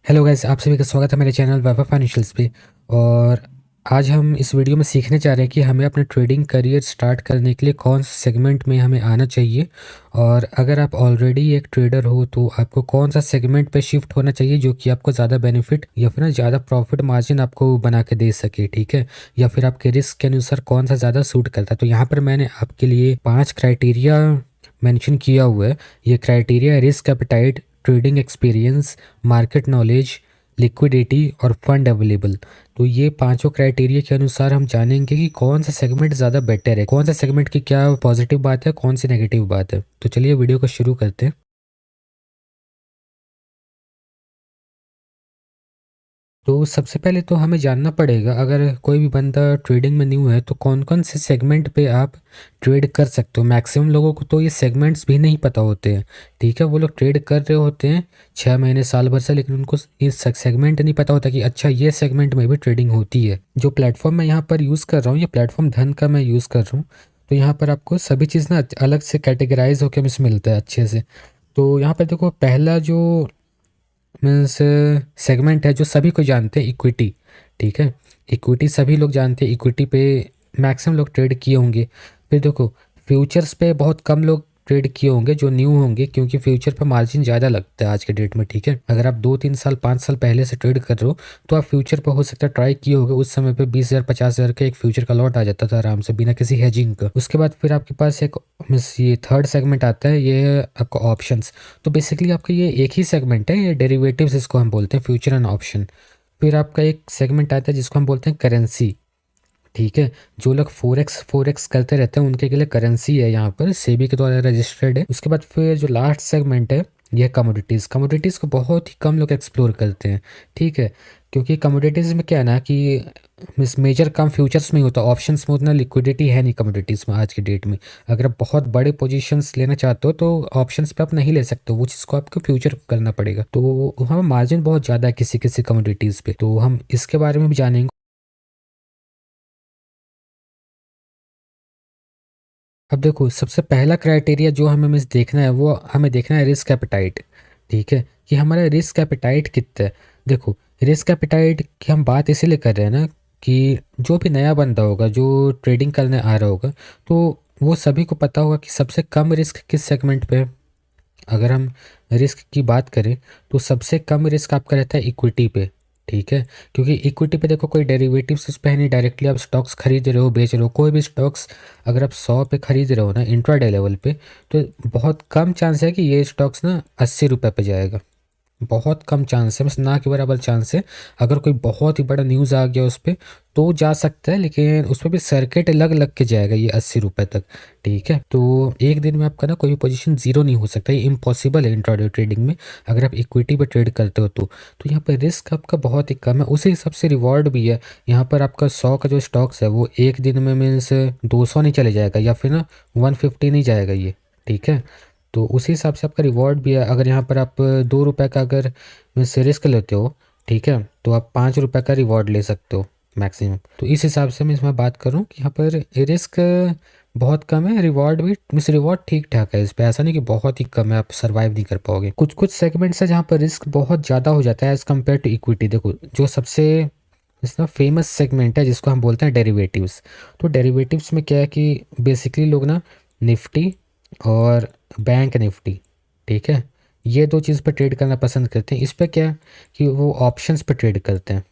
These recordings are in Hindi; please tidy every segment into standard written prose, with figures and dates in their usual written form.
हेलो गाइस, आप सभी का स्वागत है मेरे चैनल वैभव फाइनेंशियल्स पे। और आज हम इस वीडियो में सीखने जा रहे हैं कि हमें अपने ट्रेडिंग करियर स्टार्ट करने के लिए कौन से सेगमेंट में हमें आना चाहिए। और अगर आप ऑलरेडी एक ट्रेडर हो तो आपको कौन सा सेगमेंट पे शिफ्ट होना चाहिए जो कि आपको ज़्यादा बेनिफिट या फिर ना ज़्यादा प्रॉफिट मार्जिन आपको बना के दे सके, ठीक है। या फिर आपके रिस्क के अनुसार कौन सा ज़्यादा सूट करता है। तो यहाँ पर मैंने आपके लिए 5 क्राइटेरिया मेंशन किया हुआ है। ये criteria risk appetite, trading experience, market knowledge, liquidity और फंड अवेलेबल। तो ये पांचों क्राइटेरिया के अनुसार हम जानेंगे कि कौन सा सेगमेंट ज़्यादा बेटर है, कौन सा सेगमेंट की क्या पॉजिटिव बात है, कौन सी नेगेटिव बात है। तो चलिए वीडियो को शुरू करते हैं। तो सबसे पहले तो हमें जानना पड़ेगा, अगर कोई भी बंदा ट्रेडिंग में न्यू है तो कौन कौन से सेगमेंट पे आप ट्रेड कर सकते हो। मैक्सिमम लोगों को तो ये सेगमेंट्स भी नहीं पता होते हैं, ठीक है। वो लोग ट्रेड कर रहे होते हैं 6 महीने साल भर से, लेकिन उनको ये सेगमेंट नहीं पता होता कि अच्छा ये सेगमेंट में भी ट्रेडिंग होती है। जो प्लेटफॉर्म मैं यहाँ पर यूज़ कर रहा हूँ, ये प्लेटफॉर्म धन का मैं यूज़ कर रहा हूँ। तो यहाँ पर आपको सभी चीज़ ना अलग से कैटेगराइज होकर मिलता है अच्छे से। तो यहाँ पर देखो, पहला जो मीन्स सेगमेंट है जो सभी को जानते हैं, इक्विटी, ठीक है। इक्विटी सभी लोग जानते हैं, इक्विटी पे मैक्सिमम लोग ट्रेड किए होंगे। फिर देखो, फ्यूचर्स पे बहुत कम लोग ट्रेड किए होंगे जो न्यू होंगे, क्योंकि फ्यूचर पर मार्जिन ज़्यादा लगता है आज के डेट में, ठीक है। अगर आप 2-3 साल 5 साल पहले से ट्रेड कर रहे हो तो आप फ्यूचर पर हो सकता है ट्राई किए होगे। उस समय पे 20,000 50,000 का एक फ्यूचर का लॉट आ जाता था आराम से बिना किसी हेजिंग का। उसके बाद फिर आपके पास एक मीन्स ये थर्ड सेगमेंट आता है, ये है आपका ऑप्शंस। तो बेसिकली आपका ये एक ही सेगमेंट है, ये डेरिवेटिव्स इसको हम बोलते हैं, फ्यूचर एंड ऑप्शन। फिर आपका एक सेगमेंट आता है जिसको हम बोलते हैं करेंसी, ठीक है। जो लोग फोरेक्स करते रहते हैं उनके लिए करेंसी है, यहाँ पर सेबी के द्वारा रजिस्टर्ड है। उसके बाद फिर जो लास्ट सेगमेंट है यह कमोडिटीज़ को बहुत ही कम लोग एक्सप्लोर करते हैं, ठीक है। क्योंकि कमोडिटीज़ में क्या है ना कि मिस मेजर काम फ्यूचर्स में ही होता है, ऑप्शंस में उतना लिक्विडिटी है नहीं कमोडिटीज़ में आज की डेट में। अगर आप बहुत बड़े पोजीशंस लेना चाहते हो तो ऑप्शंस पे आप नहीं ले सकते हो, वो चीज़ को आपको फ्यूचर करना पड़ेगा। तो वहाँ मार्जिन बहुत ज़्यादा है किसी किसी कमोडिटीज़ पे, तो हम इसके बारे में भी जानेंगे। अब देखो, सबसे पहला क्राइटेरिया जो हमें मिस देखना है वो हमें देखना है रिस्क एपेटाइट, ठीक है। कि हमारा रिस्क एपेटाइट कितना है। देखो, रिस्क एपेटाइट की हम बात इसीलिए कर रहे हैं ना कि जो भी नया बंदा होगा जो ट्रेडिंग करने आ रहा होगा तो वो सभी को पता होगा कि सबसे कम रिस्क किस सेगमेंट पे है। अगर हम रिस्क की बात करें तो सबसे कम रिस्क आपका रहता है इक्विटी पे, ठीक है। क्योंकि इक्विटी पे देखो कोई डेरिवेटिव्स उस पे है नहीं, डायरेक्टली आप स्टॉक्स खरीद रहे हो बेच रहे हो। कोई भी स्टॉक्स अगर आप 100 पे खरीद रहे हो ना इंट्राडे लेवल पे, तो बहुत कम चांस है कि ये स्टॉक्स ना 80 रुपये पे जाएगा। बहुत कम चांस है, बस ना के बराबर चांस है। अगर कोई बहुत ही बड़ा न्यूज़ आ गया उस पर तो जा सकता है, लेकिन उस पर भी सर्किट लग लग के जाएगा ये 80 रुपये तक, ठीक है। तो एक दिन में आपका ना कोई पोजीशन जीरो नहीं हो सकता, ये इम्पॉसिबल है इंट्राडे ट्रेडिंग में। अगर आप इक्विटी पर ट्रेड करते हो तो यहाँ पर रिस्क आपका बहुत ही कम है, उसी हिसाब से रिवॉर्ड भी है। यहाँ पर आपका 100 का जो स्टॉक्स है वो एक दिन में मीन्स 200 नहीं चले जाएगा या फिर ना 150 नहीं जाएगा ये, ठीक है। तो उसी हिसाब से आपका रिवॉर्ड भी है। अगर यहाँ पर आप 2 रुपये का अगर से रिस्क लेते हो, ठीक है, तो आप 5 रुपये का रिवॉर्ड ले सकते हो मैक्सिमम। तो इस हिसाब से मैं इसमें बात करूँ कि यहाँ पर रिस्क बहुत कम है, रिवॉर्ड भी मिस रिवॉर्ड ठीक ठाक है इस पर, ऐसा नहीं कि बहुत ही कम है आप सर्वाइव नहीं कर पाओगे। कुछ कुछ सेगमेंट्स है जहाँ पर रिस्क बहुत ज़्यादा हो जाता है एज़ कम्पेयर टू इक्विटी। देखो, जो सबसे इसका फेमस सेगमेंट है जिसको हम बोलते हैं डेरिवेटिव्स। तो डेरिवेटिव्स में क्या है कि बेसिकली लोग ना निफ्टी और बैंक निफ्टी, ठीक है, ये दो चीज़ पर ट्रेड करना पसंद करते हैं। इस पर क्या है कि वो ऑप्शंस पर ट्रेड करते हैं,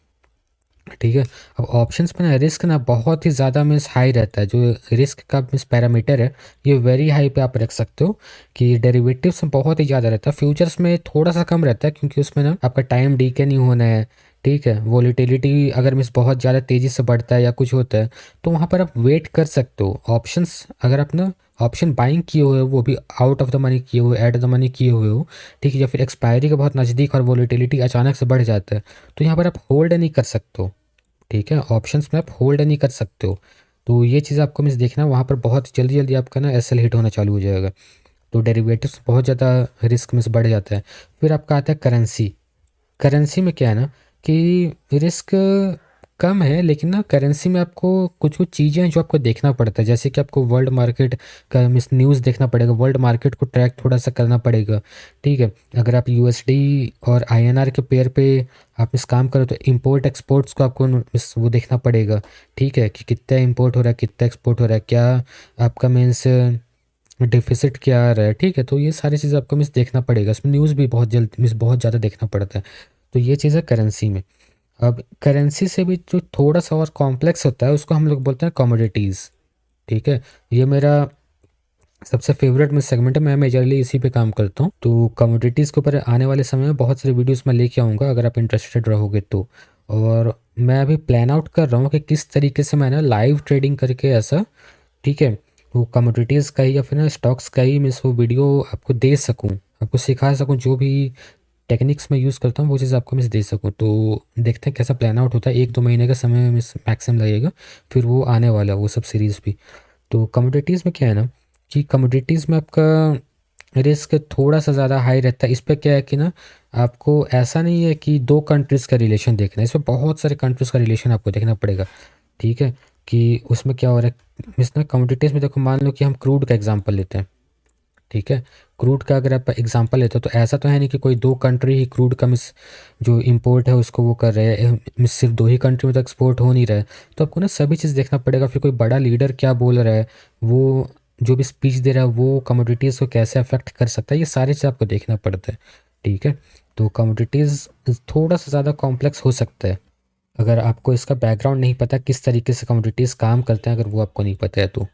ठीक है। अब ऑप्शंस पे ना रिस्क ना बहुत ही ज़्यादा मिस हाई रहता है। जो रिस्क का मिस पैरामीटर है ये वेरी हाई पे आप रख सकते हो, कि डेरिवेटिव्स में बहुत ही ज़्यादा रहता है, फ्यूचर्स में थोड़ा सा कम रहता है क्योंकि उसमें ना आपका टाइम डीके नहीं होना है, ठीक है। वॉलीटिलिटी अगर मिस बहुत ज़्यादा तेज़ी से बढ़ता है या कुछ होता है तो वहाँ पर आप वेट कर सकते हो। ऑप्शंस अगर आप ना ऑप्शन बाइंग किए हुए हो, वो भी आउट ऑफ द मनी किए हुए, एट द मनी किए हुए हो, ठीक है, या फिर एक्सपायरी के बहुत नज़दीक और वॉलीटिलिटी अचानक से बढ़ जाता है, तो यहाँ पर आप होल्ड नहीं कर सकते हो, ठीक है। ऑप्शंस में आप होल्ड नहीं कर सकते हो। तो ये चीज़ आपको मिस देखना, वहाँ पर बहुत जल्दी जल्दी आपका ना एसएल हिट होना चालू हो जाएगा। तो डेरिवेटिव्स बहुत ज़्यादा रिस्क मिस बढ़ जाता है। फिर आपका आता है करेंसी। करेंसी में क्या है ना कि रिस्क कम है, लेकिन ना करेंसी में आपको कुछ कुछ चीज़ें हैं जो आपको देखना पड़ता है, जैसे कि आपको वर्ल्ड मार्केट का मिस न्यूज़ देखना पड़ेगा, वर्ल्ड मार्केट को ट्रैक थोड़ा सा करना पड़ेगा। ठीक है, अगर आप यूएसडी और आईएनआर के पेयर पे आप इस काम करो तो इंपोर्ट एक्सपोर्ट्स को आपको वो देखना पड़ेगा। ठीक है, कि कितना इंपोर्ट हो रहा है, कितना एक्सपोर्ट हो रहा है, क्या आपका मीन्स डिफिसिट क्या आ रहा है। ठीक है, तो ये सारी चीज़ें आपको मिस देखना पड़ेगा, इसमें न्यूज़ भी बहुत ज़्यादा देखना पड़ता है। तो ये चीज़ है करेंसी में। अब करेंसी से भी जो थोड़ा सा और कॉम्प्लेक्स होता है उसको हम लोग बोलते हैं कमोडिटीज़। ठीक है, ये मेरा सबसे फेवरेट में सेगमेंट है, मैं मेजरली इसी पे काम करता हूँ। तो कमोडिटीज़ के ऊपर आने वाले समय में बहुत सारे वीडियोस मैं लेके आऊँगा अगर आप इंटरेस्टेड रहोगे तो। और मैं अभी प्लान आउट कर रहा हूँ कि किस तरीके से मैं ना लाइव ट्रेडिंग करके ऐसा, ठीक है, वो कमोडिटीज़ का ही या फिर ना स्टॉक्स का ही मैं वो वीडियो आपको दे सकूँ, आपको सिखा सकूँ, जो भी टेक्निक्स मैं यूज़ करता हूँ वो चीज़ आपको मैं दे सकूँ। तो देखते हैं कैसा प्लान आउट होता है, 1-2 महीने का समय मिस मैक्सिमम लगेगा, फिर वो आने वाला है वो सब सीरीज़ भी। तो कमोडिटीज़ में क्या है ना, कि कमोडिटीज़ में आपका रिस्क थोड़ा सा ज़्यादा हाई रहता है। इस पे क्या है कि ना, आपको ऐसा नहीं है कि दो कंट्रीज़ का रिलेशन देखना है, इसमें बहुत सारे कंट्रीज़ का रिलेशन आपको देखना पड़ेगा। ठीक है, कि उसमें क्या हो रहा है मिस ना, कमोडिटीज़ में देखो, मान लो कि हम क्रूड का एग्जांपल लेते हैं। ठीक है, क्रूड का अगर आप एग्जांपल लेते हो तो ऐसा तो है नहीं कि कोई दो कंट्री ही क्रूड का मिस जो इंपोर्ट है उसको वो कर रहे हैं, मिस सिर्फ दो ही कंट्री में तो एक्सपोर्ट हो नहीं रहा है। तो आपको ना सभी चीज़ देखना पड़ेगा, फिर कोई बड़ा लीडर क्या बोल रहा है, वो जो भी स्पीच दे रहा है वो कमोडिटीज़ को कैसे अफेक्ट कर सकता है, ये सारी चीज़ आपको देखना पड़ता है। ठीक है, तो कमोडिटीज़ थोड़ा सा ज़्यादा कॉम्प्लेक्स हो सकता है अगर आपको इसका बैकग्राउंड नहीं पता किस तरीके से कमोडिटीज़ काम करते हैं, अगर वो आपको नहीं पता है तो।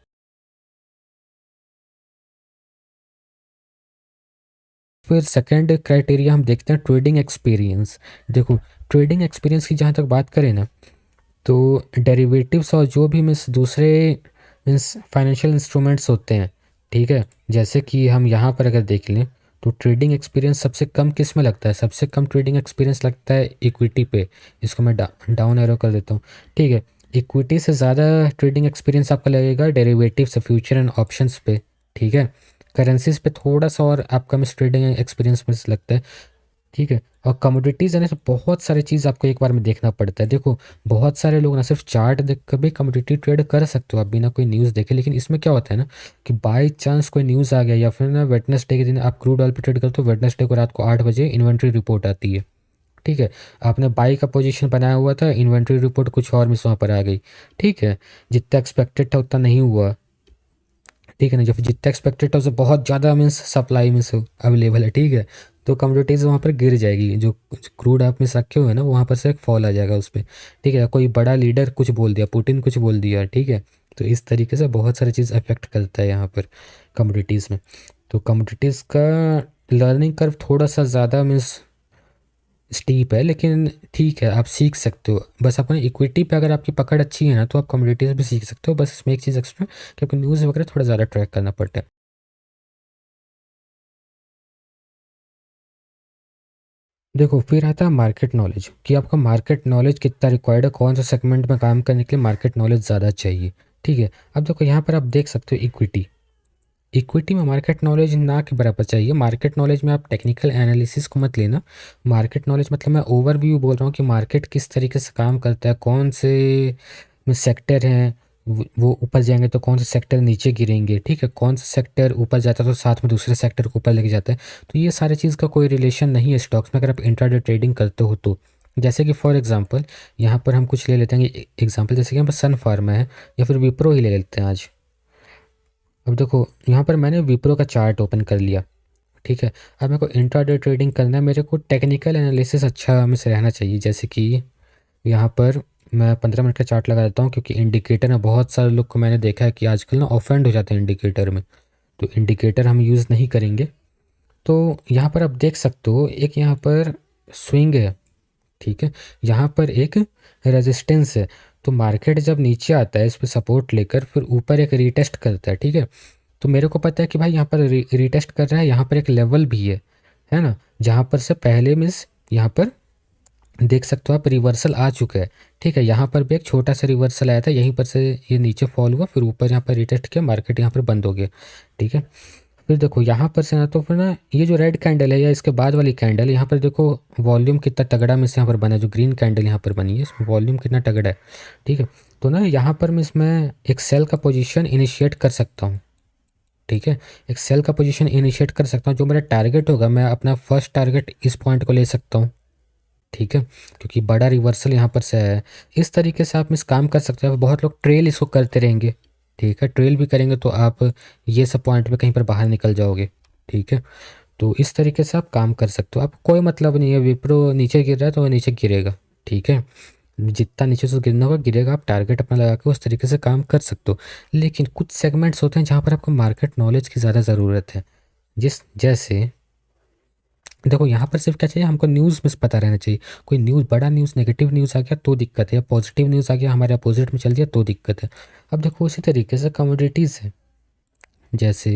फिर सेकंड क्राइटेरिया हम देखते हैं ट्रेडिंग एक्सपीरियंस। देखो, ट्रेडिंग एक्सपीरियंस की जहाँ तक बात करें ना, तो डेरिवेटिव्स और जो भी मीन्स दूसरे मीन्स फाइनेंशियल इंस्ट्रूमेंट्स होते हैं, ठीक है, जैसे कि हम यहाँ पर अगर देख लें तो ट्रेडिंग एक्सपीरियंस सबसे कम किस में लगता है, सबसे कम ट्रेडिंग एक्सपीरियंस लगता है इक्विटी पे। इसको मैं डाउन एरो कर देता हूँ। ठीक है, इक्विटी से ज़्यादा ट्रेडिंग एक्सपीरियंस आपका लगेगा डेरिवेटिव से, फ्यूचर एंड ऑप्शंस पे। ठीक है, करेंसीज पे थोड़ा सा और आपका मिस ट्रेडिंग एक्सपीरियंस में लगता है। ठीक है, और कमोडिटीज़ है ना, तो बहुत सारी चीज़ आपको एक बार में देखना पड़ता है। देखो, बहुत सारे लोग ना सिर्फ चार्ट देख कर भी कमोडिटी ट्रेड कर सकते हो आप बिना कोई न्यूज़ देखे, लेकिन इसमें क्या होता है ना, कि बाई चांस कोई न्यूज़ आ गया या फिर ना वेडनेसडे के दिन आप क्रूड ऑयल पे ट्रेड करते हो, वेडनेसडे को रात को 8 बजे इन्वेंट्री रिपोर्ट आती है। ठीक है, आपने बाई का पोजीशन बनाया हुआ था, इन्वेंट्री रिपोर्ट कुछ और मिस वहाँ पर आ गई। ठीक है, जितना एक्सपेक्टेड था उतना नहीं हुआ। ठीक है ना, जब जितना एक्सपेक्टेड था उससे बहुत ज़्यादा मीन्स सप्लाई मीन्स अवेलेबल है। ठीक है, तो कमोडिटीज़ वहाँ पर गिर जाएगी, जो क्रूड आप में रखे हुए हैं ना वहाँ पर से एक फॉल आ जाएगा उस पर। ठीक है, कोई बड़ा लीडर कुछ बोल दिया, पुतिन कुछ बोल दिया। ठीक है, तो इस तरीके से बहुत सारी चीज़ अफेक्ट करता है यहाँ पर कमोडिटीज़ में। तो कमोडिटीज़ का लर्निंग कर्व थोड़ा सा ज़्यादा मीन्स स्टीप है, लेकिन ठीक है, आप सीख सकते हो। बस अपने इक्विटी पे अगर आपकी पकड़ अच्छी है ना तो आप कमोडिटीज़ भी सीख सकते हो। बस इसमें एक चीज़ एक्स्ट्रा, क्योंकि न्यूज़ वगैरह थोड़ा ज़्यादा ट्रैक करना पड़ता है। देखो, फिर आता है मार्केट नॉलेज, कि आपका मार्केट नॉलेज कितना रिक्वायर्ड है, कौन सा सेगमेंट में काम करने के लिए मार्केट नॉलेज ज़्यादा चाहिए। ठीक है, अब देखो यहाँ पर आप देख सकते हो इक्विटी, इक्विटी में मार्केट नॉलेज ना के बराबर चाहिए। मार्केट नॉलेज में आप टेक्निकल एनालिसिस को मत लेना। मार्केट नॉलेज मतलब मैं ओवरव्यू बोल रहा हूँ कि मार्केट किस तरीके से काम करता है, कौन से में सेक्टर हैं, वो ऊपर जाएंगे तो कौन से सेक्टर नीचे गिरेंगे। ठीक है, कौन सा सेक्टर ऊपर जाता है तो साथ में दूसरे सेक्टर को ऊपर लेके जाता है। तो ये सारी चीज़ का कोई रिलेशन नहीं है स्टॉक्स में, अगर आप इंट्राडे ट्रेडिंग करते हो तो। जैसे कि फॉर एग्जांपल यहाँ पर हम कुछ ले लेते हैं एग्जांपल, जैसे कि यहाँ पर सन फार्मा है या फिर विप्रो ही ले लेते हैं आज। अब देखो, यहाँ पर मैंने विप्रो का चार्ट ओपन कर लिया। ठीक है, अब मेरे को इंट्राडे ट्रेडिंग करना है, मेरे को टेक्निकल एनालिसिस अच्छा हमें से रहना चाहिए। जैसे कि यहाँ पर मैं 15 मिनट का चार्ट लगा देता हूँ, क्योंकि इंडिकेटर में बहुत सारे लोग को मैंने देखा है कि आजकल ना ऑफेंड हो जाते हैं इंडिकेटर में, तो इंडिकेटर हम यूज़ नहीं करेंगे। तो यहाँ पर आप देख सकते हो एक यहाँ पर स्विंग है। ठीक है, यहाँ पर एक रेजिस्टेंस है। तो मार्केट जब नीचे आता है इस पर सपोर्ट लेकर, फिर ऊपर एक रीटेस्ट करता है। ठीक है, तो मेरे को पता है कि भाई यहाँ पर रीटेस्ट कर रहा है, यहाँ पर एक लेवल भी है ना, जहाँ पर से पहले मीन्स यहाँ पर देख सकते हो आप रिवर्सल आ चुका है। ठीक है, यहाँ पर भी एक छोटा सा रिवर्सल आया था, यहीं पर से ये नीचे फॉल हुआ, फिर ऊपर यहाँ पर रिटेस्ट किया, मार्केट यहाँ पर बंद हो गया। ठीक है, फिर देखो यहाँ पर से ना, तो फिर ना ये जो रेड कैंडल है या इसके बाद वाली कैंडल, यहाँ पर देखो वॉल्यूम कितना तगड़ा मिस यहाँ पर बना है। जो ग्रीन कैंडल यहाँ पर बनी है इसमें वॉल्यूम कितना तगड़ा है, ठीक है। तो ना यहाँ पर मैं एक सेल का पोजीशन इनिशिएट कर सकता हूँ, ठीक है। एक सेल का पोजीशन इनिशिएट कर सकता हूँ। जो मेरा टारगेट होगा, मैं अपना फर्स्ट टारगेट इस पॉइंट को ले सकता हूँ, ठीक है, क्योंकि बड़ा रिवर्सल यहाँ पर से है। इस तरीके से आप इस काम कर सकते हो। बहुत लोग ट्रेल इसको करते रहेंगे, ठीक है। ट्रेल भी करेंगे तो आप ये सब पॉइंट पे कहीं पर बाहर निकल जाओगे, ठीक है। तो इस तरीके से आप काम कर सकते हो। आप कोई मतलब नहीं है, विप्रो नीचे गिर रहा है तो वो नीचे गिरेगा, ठीक है। जितना नीचे से गिरना होगा गिरेगा। आप टारगेट अपना लगा के उस तरीके से काम कर सकते हो। लेकिन कुछ सेगमेंट्स होते हैं जहाँ पर आपको मार्केट नॉलेज की ज़्यादा ज़रूरत है। जैसे देखो यहाँ पर सिर्फ क्या चाहिए, हमको न्यूज़ में पता रहना चाहिए। कोई न्यूज़, बड़ा न्यूज़, नेगेटिव न्यूज़ आ गया तो दिक्कत है, या पॉजिटिव न्यूज़ आ गया हमारे अपोजिट में चल दिया तो दिक्कत है। अब देखो उसी तरीके से कमोडिटीज़ है। जैसे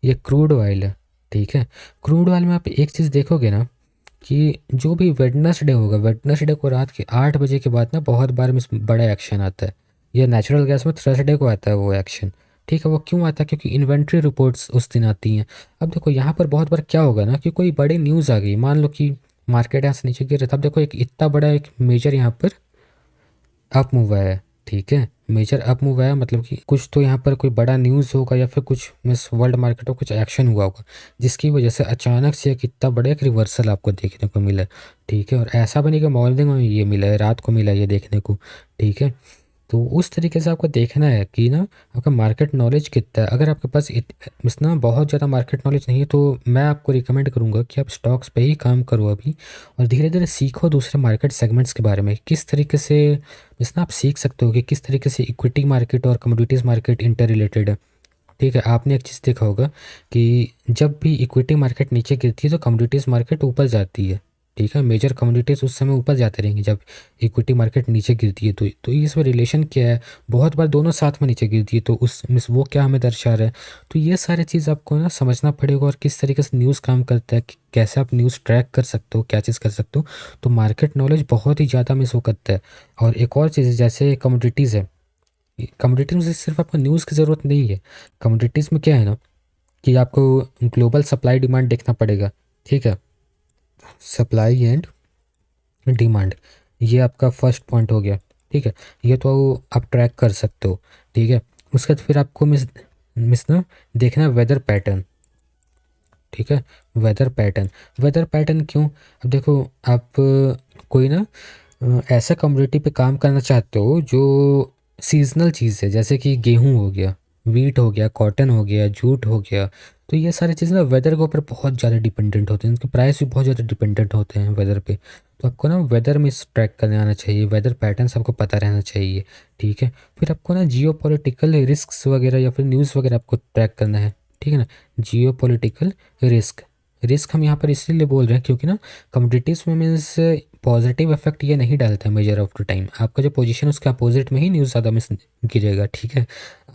ये क्रूड ऑयल है, ठीक है। क्रूड ऑयल में आप एक चीज़ देखोगे ना, कि जो भी वेडनेसडे होगा, वेडनेसडे को रात के 8 बजे के बाद ना बहुत बार में बड़ा एक्शन आता है। ये नेचुरल गैस में थर्सडे को आता है वो एक्शन, ठीक है। वो क्यों आता है? क्योंकि इन्वेंट्री रिपोर्ट्स उस दिन आती हैं। अब देखो यहाँ पर बहुत बार क्या होगा ना, कि कोई बड़ी न्यूज़ आ गई, मान लो कि मार्केट यहाँ से नीचे गिर रहा था। अब देखो एक इतना बड़ा एक मेजर यहाँ पर अप मूव आया है, ठीक है। मेजर अप मूव आया मतलब कि कुछ तो यहाँ पर कोई बड़ा न्यूज़ होगा, या फिर कुछ वर्ल्ड मार्केट में कुछ एक्शन हुआ होगा, जिसकी वजह से अचानक से एक इतना बड़ा एक रिवर्सल आपको देखने को मिला है, ठीक है। और ऐसा बनी कि मॉर्निंग में ये मिला है, रात को मिला है ये देखने को, ठीक है। तो उस तरीके से आपको देखना है कि ना आपका मार्केट नॉलेज कितना है। अगर आपके पास इस ना बहुत ज़्यादा मार्केट नॉलेज नहीं है, तो मैं आपको रिकमेंड करूँगा कि आप स्टॉक्स पे ही काम करो अभी, और धीरे धीरे सीखो दूसरे मार्केट सेगमेंट्स के बारे में। किस तरीके से इस ना आप सीख सकते हो कि किस तरीके से इक्विटी मार्केट और कमोडिटीज़ मार्केट इंटर रिलेटेड है, ठीक है। आपने एक चीज़ देखा होगा कि जब भी इक्विटी मार्केट नीचे गिरती है तो कमोडिटीज़ मार्केट ऊपर जाती है, ठीक है। मेजर कमोडिटीज़ उस समय ऊपर जाते रहेंगे जब इक्विटी मार्केट नीचे गिरती है। तो इसमें रिलेशन क्या है? बहुत बार दोनों साथ में नीचे गिरती है, तो उस मिस वो क्या हमें दर्शा रहा है? तो ये सारी चीज़ आपको ना समझना पड़ेगा, और किस तरीके से न्यूज़ काम करता है, कैसे आप न्यूज़ ट्रैक कर सकते हो, क्या चीज़ कर सकते हो। तो मार्केट नॉलेज बहुत ही ज़्यादा मिस हो करता है। और एक और चीज़ जैसे कमोडिटीज़ है, कमोडिटीज़ में सिर्फ आपको न्यूज़ की ज़रूरत नहीं है। कमोडिटीज़ में क्या है ना, कि आपको ग्लोबल सप्लाई डिमांड देखना पड़ेगा, ठीक है। सप्लाई एंड डिमांड, ये आपका फर्स्ट पॉइंट हो गया, ठीक है। ये तो आप ट्रैक कर सकते हो, ठीक है। उसके बाद फिर आपको मिस मिस ना देखना है वेदर पैटर्न, ठीक है। वेदर पैटर्न, वेदर पैटर्न क्यों? अब देखो आप कोई ना ऐसा कम्युनिटी पे काम करना चाहते हो जो सीजनल चीज़ है, जैसे कि गेहूं हो गया, वीट हो गया, कॉटन हो गया, जूट हो गया। तो ये सारी चीज़ें ना वेदर के ऊपर बहुत ज़्यादा डिपेंडेंट होते हैं, इनके प्राइस भी बहुत ज़्यादा डिपेंडेंट होते हैं वेदर पे। तो आपको ना वेदर में ट्रैक करने आना चाहिए, वेदर पैटर्न्स आपको पता रहना चाहिए, ठीक है। फिर आपको ना जियो पॉलिटिकल रिस्क वगैरह या फिर न्यूज़ वगैरह आपको ट्रैक करना है, ठीक है ना। जियो पॉलिटिकल रिस्क, रिस्क हम यहाँ पर इसलिए बोल रहे हैं क्योंकि ना कमोडिटीज़ में मीन्स पॉजिटिव इफेक्ट ये नहीं डालता है मेजर ऑफ द टाइम। आपका जो पोजीशन उसके अपोजिट में ही न्यूज़ ज़्यादा मिस गिरेगा, ठीक है।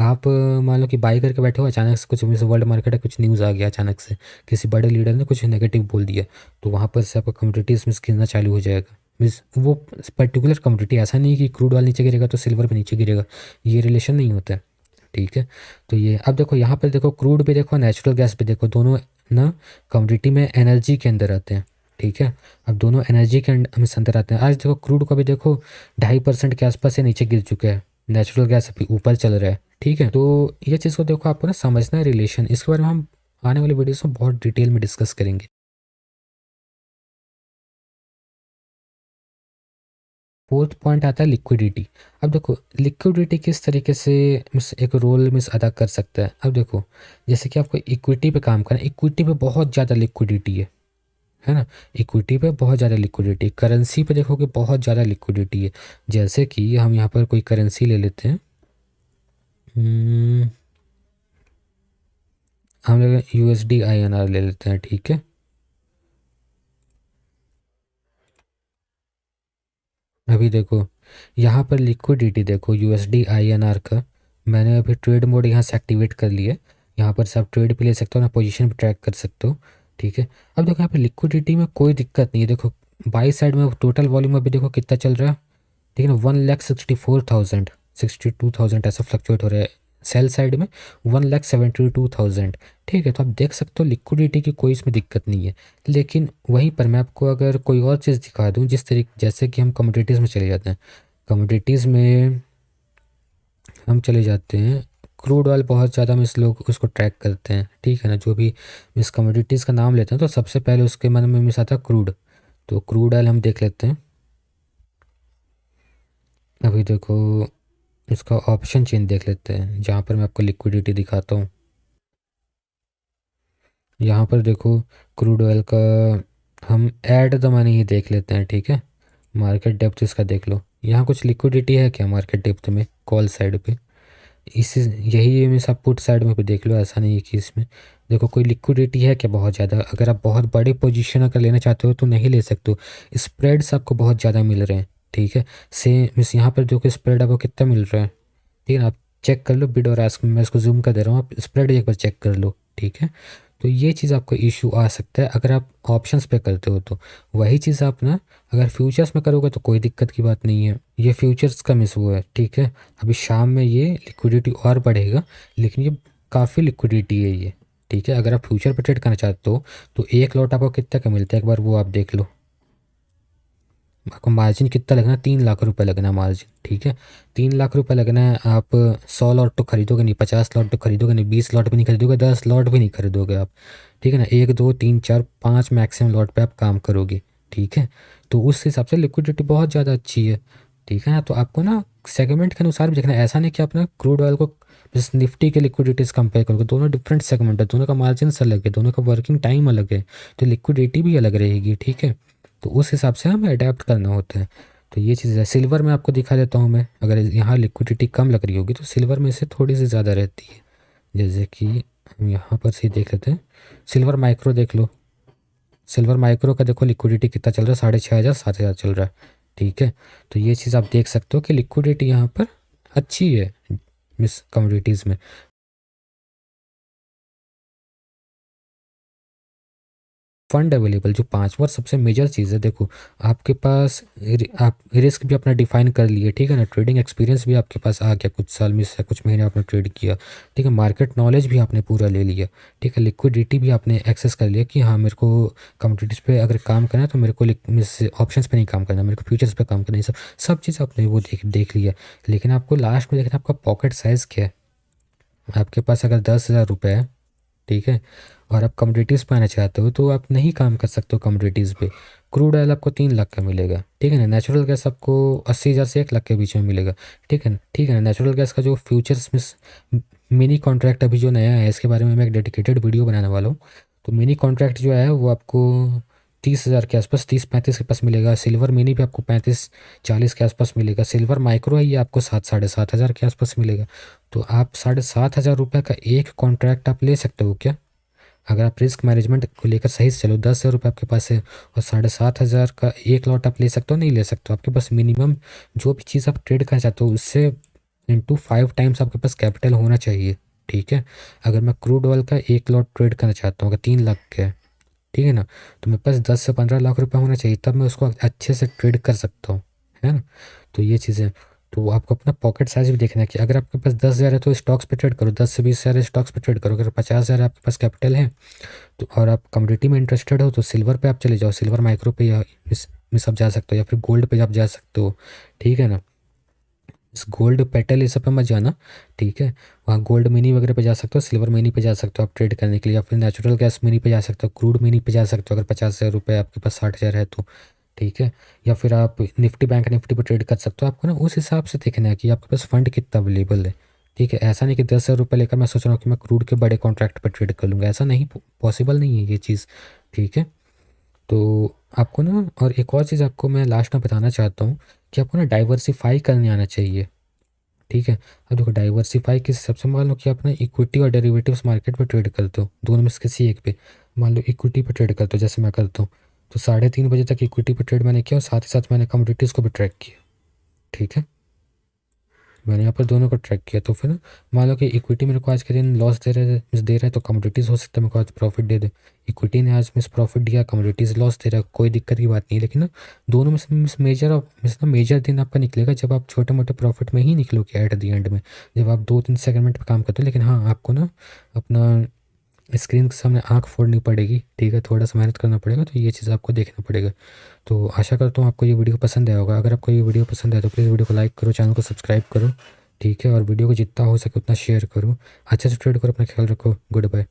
आप मान लो कि बाई करके बैठे हो, अचानक से कुछ मिस वर्ल्ड मार्केट है, कुछ न्यूज़ आ गया अचानक से, किसी बड़े लीडर ने कुछ नेगेटिव बोल दिया, तो वहाँ पर से आपका कमोडिटीज़ मिस गिरना चालू हो जाएगा। मीन्स वो पर्टिकुलर कमोडिटी, ऐसा नहीं कि क्रूड ऑयल नीचे गिरेगा तो सिल्वर भी नीचे गिरेगा, ये रिलेशन नहीं होता है, ठीक है। तो ये अब देखो यहाँ पर देखो क्रूड भी देखो, नेचुरल गैस भी देखो, दोनों ना कमोडिटी में एनर्जी के अंदर आते हैं, ठीक है। अब दोनों एनर्जी के अंदर आते हैं। आज देखो क्रूड को भी देखो 2.5% के आसपास से नीचे गिर चुके हैं, नेचुरल गैस अभी ऊपर चल रहा है, ठीक है। तो ये चीज़ को देखो आपको ना समझना है रिलेशन। इसके बारे में हम आने वाली वीडियोस में बहुत डिटेल में डिस्कस करेंगे। फोर्थ पॉइंट आता है लिक्विडिटी। अब देखो लिक्विडिटी किस तरीके से मिस एक रोल मिस अदा कर सकता है। अब देखो जैसे कि आपको इक्विटी पे काम करना है, इक्विटी पे बहुत ज़्यादा लिक्विडिटी है ना। इक्विटी पे बहुत ज़्यादा लिक्विडिटी, करेंसी पे देखोगे बहुत ज़्यादा लिक्विडिटी है। जैसे कि हम यहाँ पर कोई करेंसी ले लेते हैं, हम लोग यूएसडी आईएनआर ले लेते हैं, ठीक है। अभी देखो यहाँ पर लिक्विडिटी देखो यूएसडी आईएनआर का, मैंने अभी ट्रेड मोड यहाँ से एक्टिवेट कर लिया है। यहाँ पर से आप ट्रेड भी ले सकते हो ना, पोजीशन भी ट्रैक कर सकते हो, ठीक है। अब देखो यहाँ पे लिक्विडिटी में कोई दिक्कत नहीं है। देखो बाई साइड में टोटल वॉल्यूम अभी देखो कितना चल रहा है, ठीक है ना। 1,64,000 62,000 ऐसा फ्लक्चुएट हो रहा है सेल साइड में 1,72,000। ठीक है, तो आप देख सकते हो लिक्विडिटी की कोई इसमें दिक्कत नहीं है। लेकिन वहीं पर मैं आपको अगर कोई और चीज़ दिखा दूँ, जिस तरीके जैसे कि हम कमोडिटीज़ में चले जाते हैं, कमोडिटीज़ में हम चले जाते हैं, क्रूड ऑयल बहुत ज़्यादा मिस लोग उसको ट्रैक करते हैं। ठीक है ना, जो भी मिस कमोडिटीज़ का नाम लेते हैं तो सबसे पहले उसके मन में मिस आता है क्रूड। तो क्रूड ऑयल हम देख लेते हैं। अभी देखो, इसका ऑप्शन चेन देख लेते हैं, जहाँ पर मैं आपको लिक्विडिटी दिखाता हूँ। यहाँ पर देखो, क्रूड ऑयल का हम ऐड द मनी ही देख लेते हैं। ठीक है, मार्केट डेप्थ इसका देख लो, यहाँ कुछ लिक्विडिटी है क्या मार्केट डेप्थ में कॉल साइड पे? इस यही में सब पुट साइड में भी देख लो, ऐसा नहीं है कि इसमें देखो कोई लिक्विडिटी है क्या बहुत ज़्यादा। अगर आप बहुत बड़े पोजीशन अगर लेना चाहते हो तो नहीं ले सकते हो, स्प्रेड्स आपको बहुत ज़्यादा मिल रहे हैं। ठीक है, सेम मिस यहाँ पर देखो स्प्रेड आपको कितना मिल रहा है। ठीक है ना, आप चेक कर लो बिड और आस्क में, मैं इसको जूम कर दे रहा हूँ, आप स्प्रेड एक बार चेक कर लो। ठीक है, तो ये चीज़ आपको इशू आ सकता है अगर आप ऑप्शंस पे करते हो तो। वही चीज़ आप ना अगर फ्यूचर्स में करोगे तो कोई दिक्कत की बात नहीं है, ये फ्यूचर्स का मिस हुआ है। ठीक है, अभी शाम में ये लिक्विडिटी और बढ़ेगा, लेकिन ये काफ़ी लिक्विडिटी है ये। ठीक है, अगर आप फ्यूचर पे ट्रेड करना चाहते हो तो एक लॉट आपको कितने का मिलता है एक बार वो आप देख लो। आपको मार्जिन कितना लगना है, 3 लाख रुपए लगना है मार्जिन। ठीक है, 3 लाख रुपए लगना है। आप 100 लॉट तो खरीदोगे नहीं, 50 लॉट तो खरीदोगे नहीं, 20 लॉट भी नहीं खरीदोगे, 10 लॉट भी नहीं खरीदोगे आप। ठीक है ना, 1 2 3 4 5 मैक्सिमम लॉट पे आप काम करोगे। ठीक है, तो उस हिसाब से लिक्विडिटी बहुत ज़्यादा अच्छी है। ठीक है ना, तो आपको ना सेगमेंट के अनुसार भी देखना है, ऐसा नहीं कि आप ना क्रूड ऑयल को जैसे निफ्टी के लिक्विडिटीज़ कंपेयर करोगे, दोनों डिफरेंट सेगमेंट है, दोनों का मार्जिन अलग है, दोनों का वर्किंग टाइम अलग है, तो लिक्विडिटी भी अलग रहेगी। ठीक है, तो उस हिसाब से हमें अडेप्ट करना होता है। तो ये चीज़ है। सिल्वर में आपको दिखा देता हूँ मैं, अगर यहाँ लिक्विडिटी कम लग रही होगी तो सिल्वर में से थोड़ी सी ज़्यादा रहती है। जैसे कि हम यहाँ पर से देख लेते हैं, सिल्वर माइक्रो देख लो। सिल्वर माइक्रो का देखो लिक्विडिटी कितना चल रहा है, 6,500 7,000 चल रहा है। ठीक है, तो ये चीज़ आप देख सकते हो कि लिक्विडिटी यहाँ पर अच्छी है मिस कमोडिटीज़ में। फंड अवेलेबल जो पांचवा सबसे मेजर चीज़ है, देखो आपके पास आप रिस्क भी अपना डिफाइन कर लिए। ठीक है ना, ट्रेडिंग एक्सपीरियंस भी आपके पास आ गया, कुछ साल में से कुछ महीने आपने ट्रेड किया। ठीक है, मार्केट नॉलेज भी आपने पूरा ले लिया। ठीक है, लिक्विडिटी भी आपने एक्सेस कर लिया कि हाँ मेरे को कमोडिटीज़ पे अगर काम करना है तो मेरे को ऑप्शंस पे नहीं काम करना, मेरे को फ्यूचर्स पे काम करना है। सब सब चीज़ आपने वो देख लिया। लेकिन आपको लास्ट में देखना आपका पॉकेट साइज़ क्या है। आपके पास अगर 10,000 रुपये है, ठीक है, और आप कमोडिटीज़ पे आना चाहते हो तो आप नहीं काम कर सकते हो कमोडिटीज़ पे। क्रूड ऑयल आपको 3 लाख का मिलेगा। ठीक है ना, नेचुरल गैस आपको 80,000 से 1 लाख के बीच में मिलेगा। ठीक है ना, ठीक है ना, नेचुरल गैस का जो फ्यूचर्स में मिनी कॉन्ट्रैक्ट अभी जो नया है इसके बारे में मैं एक डेडिकेटेड वीडियो बनाने वाला हूँ। तो मिनी कॉन्ट्रैक्ट जो है वो आपको 30,000 के आसपास, 30-35 के पास मिलेगा। सिल्वर मिनी भी आपको 35-40 के आसपास मिलेगा। सिल्वर माइक्रो है ये आपको 7-7.5 हज़ार के आसपास मिलेगा। तो आप 7,500 रुपये का एक कॉन्ट्रैक्ट आप ले सकते हो क्या? अगर आप रिस्क मैनेजमेंट को लेकर सही से चलो, 10,000 रुपये आपके पास है और 7,500 का एक लॉट आप ले सकते हो, नहीं ले सकते हो। आपके पास मिनिमम जो भी चीज़ आप ट्रेड करना चाहते हो उससे इंटू 5 टाइम्स आपके पास कैपिटल होना चाहिए। ठीक है, अगर मैं क्रूड ऑयल का एक लॉट ट्रेड करना चाहता हूँ, अगर 3 लाख का है, ठीक है ना, तो मेरे पास 10 से 15 लाख रुपए होना चाहिए, तब मैं उसको अच्छे से ट्रेड कर सकता हूँ, है ना। तो ये चीज़ें, तो आपको अपना पॉकेट साइज भी देखना है कि अगर आपके पास 10,000 है तो स्टॉक्स पे ट्रेड करो, 10 से 20,000 स्टॉक्स पे ट्रेड करो। अगर 50,000 आपके पास कैपिटल है तो और आप कमोडिटी में इंटरेस्टेड हो तो सिल्वर पे आप चले जाओ, सिल्वर माइक्रो पे या इस आप जा सकते हो, या फिर गोल्ड पे आप जा सकते हो। ठीक है ना, इस गोल्ड पेटल ये सब पे मत जाना। ठीक है, वहाँ गोल्ड मिनी वगैरह पे जा सकते हो, सिल्वर मिनी पे जा सकते हो आप ट्रेड करने के लिए, या फिर नेचुरल गैस मिनी पे जा सकते हो, क्रूड मिनी पे जा सकते हो अगर 50,000 रुपये आपके पास 60,000 है तो। ठीक है, या फिर आप निफ्टी बैंक निफ्टी पे ट्रेड कर सकते हो। आपको ना उस हिसाब से देखना है कि आपके पास फंड कितना अवेलेबल है। ठीक है, ऐसा नहीं कि 10,000 रुपये लेकर मैं सोच रहा हूँ कि मैं क्रूड के बड़े कॉन्ट्रैक्ट पर ट्रेड कर लूँगा, ऐसा नहीं, पॉसिबल नहीं है ये चीज़। ठीक है, तो आपको ना और एक और चीज़ आपको मैं लास्ट में बताना चाहता हूँ कि आपको ना डाइवर्सिफाई करने आना चाहिए। ठीक है, अब देखो डाइवर्सिफाई किस हिसाब से, मान लो कि आप ना इक्विटी और डेरिवेटिव्स मार्केट में ट्रेड करते हो, दोनों में से किसी एक पे। मान लो इक्विटी पे ट्रेड करते हो जैसे मैं करता हूँ, तो 3:30 बजे तक इक्विटी पे ट्रेड मैंने किया और साथ ही साथ मैंने कमोडिटीज़ को भी ट्रैक किया। ठीक है, मैंने यहाँ पर दोनों को ट्रैक किया, तो फिर ना मान लो कि इक्विटी मेरे को आज के दिन लॉस दे रहा है, तो कमोडिटीज़ हो सकता है मेरे को आज प्रॉफिट दे दे। इक्विटी ने आज मिस प्रॉफिट दिया, कमोडिटीज़ लॉस दे रहा है, कोई दिक्कत की बात नहीं है। लेकिन ना दोनों में से मेजर दिन आपका निकलेगा जब आप छोटे मोटे प्रॉफिट में ही निकलोगे एट द एंड में, जब आप 2-3 सेगमेंट पे काम करते हो। लेकिन हाँ, आपको ना अपना स्क्रीन के सामने आँख फोड़नी पड़ेगी, ठीक है, थोड़ा सा मेहनत करना पड़ेगा, तो ये चीज़ आपको देखना पड़ेगा। तो आशा करता हूँ आपको ये वीडियो पसंद आया होगा। अगर आपको ये वीडियो पसंद आया तो प्लीज़ वीडियो को लाइक करो, चैनल को सब्सक्राइब करो, ठीक है, और वीडियो को जितना हो सके उतना शेयर करो। अच्छे से ट्रेड करो, अपना ख्याल रखो, गुड बाय।